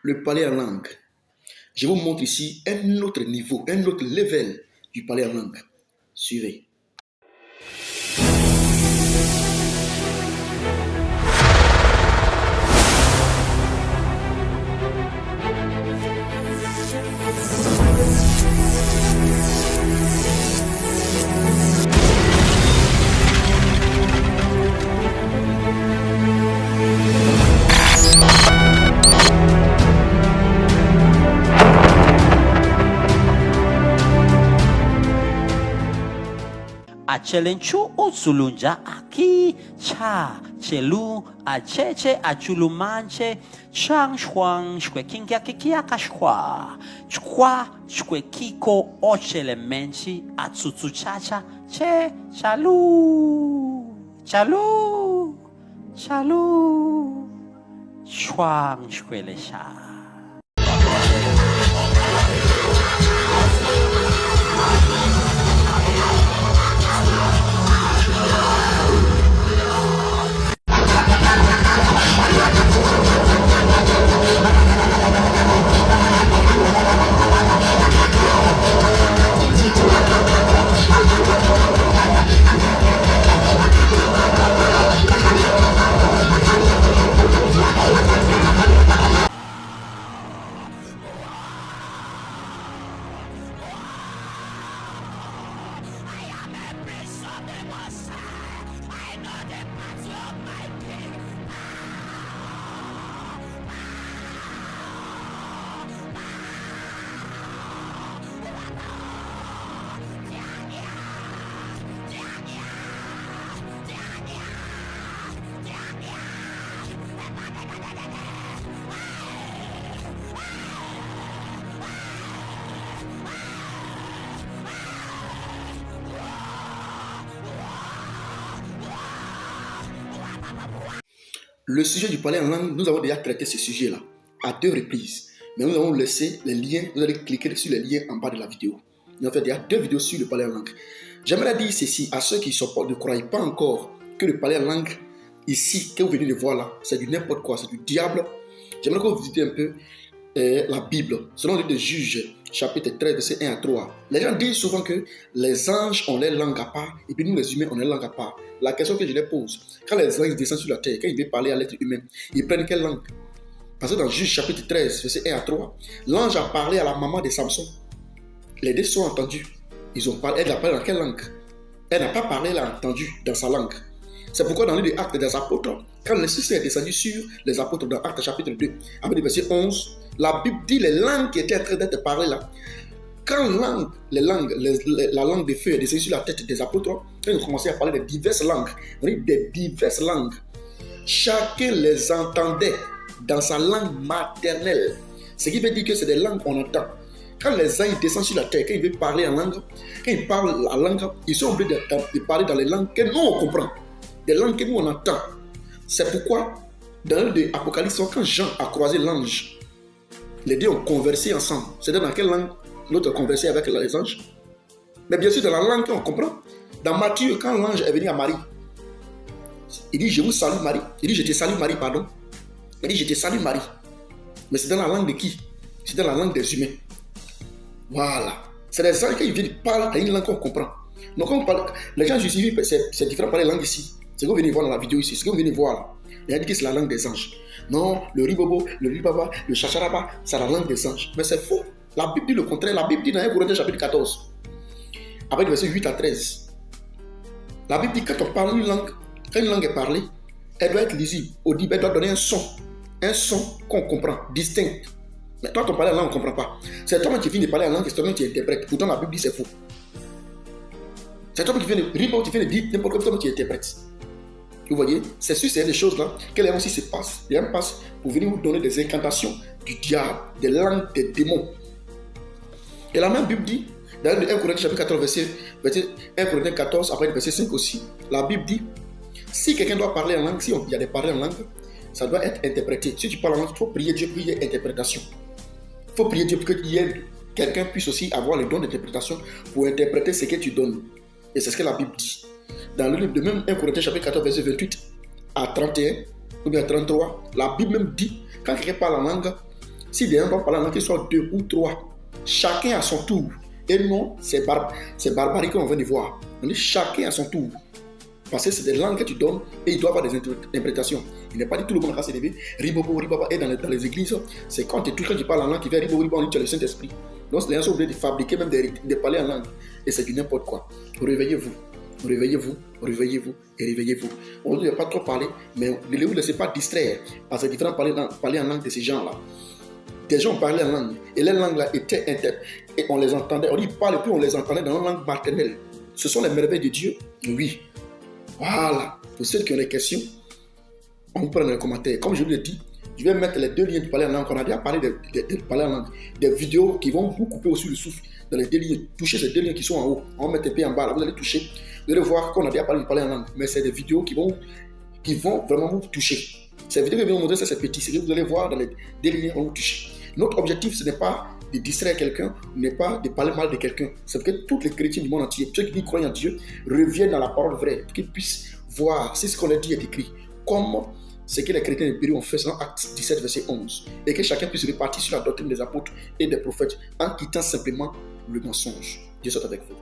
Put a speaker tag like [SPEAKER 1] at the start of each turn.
[SPEAKER 1] le parler en langue. Je vous montre ici un autre niveau, un autre level du parler en langue. Suivez.
[SPEAKER 2] Achelenchu unsulunja aki cha chelu acheche achulumanche chang shwang shkwekingia kikia kashkwa chkwa shkwekiko ochelemenchi atsutsuchacha che chalu chalu chalu shwang shkwelesha.
[SPEAKER 1] Le sujet du parler en langue, nous avons déjà traité ce sujet-là à 2 reprises. Mais nous avons laissé les liens, vous allez cliquer sur les liens en bas de la vidéo. Nous avons fait déjà 2 vidéos sur le parler en langue. J'aimerais dire ceci à ceux qui ne croient pas encore que le parler en langue, ici, que vous venez de voir là, c'est du n'importe quoi, c'est du diable. J'aimerais que vous visitez un peu la Bible, selon le livre de Juges, chapitre 13, verset 1 à 3. Les gens disent souvent que les anges ont leur langue à part, et puis nous les humains, on a leur langue à part. La question que je leur pose, quand les anges descendent sur la terre, quand ils veulent parler à l'être humain, ils prennent quelle langue? Parce que dans Juges, chapitre 13, verset 1 à 3, l'ange a parlé à la maman de Samson. Les deux sont entendus. Ils ont parlé, elle a parlé dans quelle langue? Elle n'a pas parlé, elle a entendu dans sa langue. C'est pourquoi dans le livre des Actes des Apôtres, quand l'Esprit est descendu sur les apôtres dans Actes chapitre 2, avec le verset 11, la Bible dit les langues qui étaient en train d'être parlées là. Quand la langue de feu est descendue sur la tête des apôtres, quand ils ont commencé à parler de diverses langues, chacun les entendait dans sa langue maternelle. Ce qui veut dire que c'est des langues qu'on entend. Quand les anges descendent sur la terre, quand ils veulent parler en langue, quand ils parlent la langue, ils sont obligés de parler dans les langues que nous on comprend. Des langues que nous on entend. C'est pourquoi, dans l'Apocalypse, quand Jean a croisé l'ange, les deux ont conversé ensemble. C'est-à-dire dans quelle langue l'autre a conversé avec les anges? Mais bien sûr, dans la langue qu'on comprend. Dans Matthieu, quand l'ange est venu à Marie, il dit, je vous salue Marie. Il dit, je te salue Marie, pardon. Il dit, je te salue Marie. Mais c'est dans la langue de qui? C'est dans la langue des humains. Voilà. C'est les anges qui viennent parler dans une langue qu'on comprend. Donc, quand on parle, les gens justifient, c'est différent par les langues ici. C'est ce que vous venez voir dans la vidéo ici. C'est ce que vous venez voir là. Il a dit que c'est la langue des anges. Non, le ribobo, le ribaba, le chacharaba, c'est la langue des anges. Mais c'est faux. La Bible dit le contraire. La Bible dit dans 1 Corinthiens chapitre 14, avec le verset 8 à 13. La Bible dit que quand on parle une langue, quand une langue est parlée, elle doit être lisible, audible, elle doit donner un son qu'on comprend, distinct. Mais toi, tu parles la langue, on ne comprend pas. C'est toi qui viens de parler la langue, c'est toi qui interprètes. Pourtant, la Bible dit c'est faux. C'est toi qui viens de ribobo, qui viens de dire n'importe quoi, c'est toi qui interprètes. Vous voyez, c'est sûr, c'est des choses là que les gens aussi se passent. Les gens passent pour venir vous donner des incantations du diable, des langues des démons. Et la même Bible dit, dans 1 Corinthiens chapitre 14, verset 1 Corinthiens 14, après le verset 5 aussi, la Bible dit, si quelqu'un doit parler en langue, si il y a des paroles en langue, ça doit être interprété. Si tu parles en langue, il faut prier Dieu pour qu'il y ait interprétation. Il faut prier Dieu pour que quelqu'un puisse aussi avoir le don d'interprétation pour interpréter ce que tu donnes. Et c'est ce que la Bible dit. Dans le livre de même 1 Corinthiens chapitre 14, verset 28 à 31, ou bien 33, la Bible même dit, quand quelqu'un parle en langue, Si des gens doivent parler en langue, qu'ils soient 2 ou 3, chacun à son tour. Et non, c'est barbarie qu'on vient de voir. On dit chacun à son tour. Parce que c'est des langues que tu donnes et il doit avoir des interprétations. Il n'est pas dit tout le monde à s'élever, ribobo, ribaba. Et dans les églises, c'est quand tu parles en langue, qui fait ribobo, ribaba, on dit tu as le Saint-Esprit. Donc les gens sont obligés de fabriquer même des parler en langue. Et c'est du n'importe quoi. Réveillez-vous. Réveillez-vous, réveillez-vous et réveillez-vous. On ne doit pas trop parler, mais ne vous laissez pas distraire. Parce que c'est différent de parler en langue de ces gens-là. Des gens parlaient en langue et les langues-là étaient et on les entendait. On dit parle plus, on les entendait dans la langue maternelle. Ce sont les merveilles de Dieu. Oui. Voilà. Pour ceux qui ont des questions, on vous prend dans les commentaires. Comme je vous l'ai dit, je vais mettre les 2 liens de parler en langue. On a déjà parlé de parler en langue. Des vidéos qui vont vous couper aussi le souffle dans les 2 liens. Touchez ces 2 liens qui sont en haut. On va mettre un peu en bas. Là, vous allez toucher. Vous allez voir qu'on a déjà parlé de parler en langue. Mais c'est des vidéos qui vont vraiment vous toucher. Ces vidéos qui vont vous montrer ça, c'est petit. C'est que vous allez voir dans les 2 liens, on vous touche. Notre objectif, ce n'est pas de distraire quelqu'un, n'est pas de parler mal de quelqu'un. C'est que tous les chrétiens du monde entier, ceux qui croient en Dieu, reviennent dans la parole vraie, qu'ils puissent voir si ce qu'on a dit est écrit, comme ce que les chrétiens de Pérou ont fait dans Actes 17, verset 11, et que chacun puisse repartir sur la doctrine des apôtres et des prophètes en quittant simplement le mensonge. Dieu soit avec vous.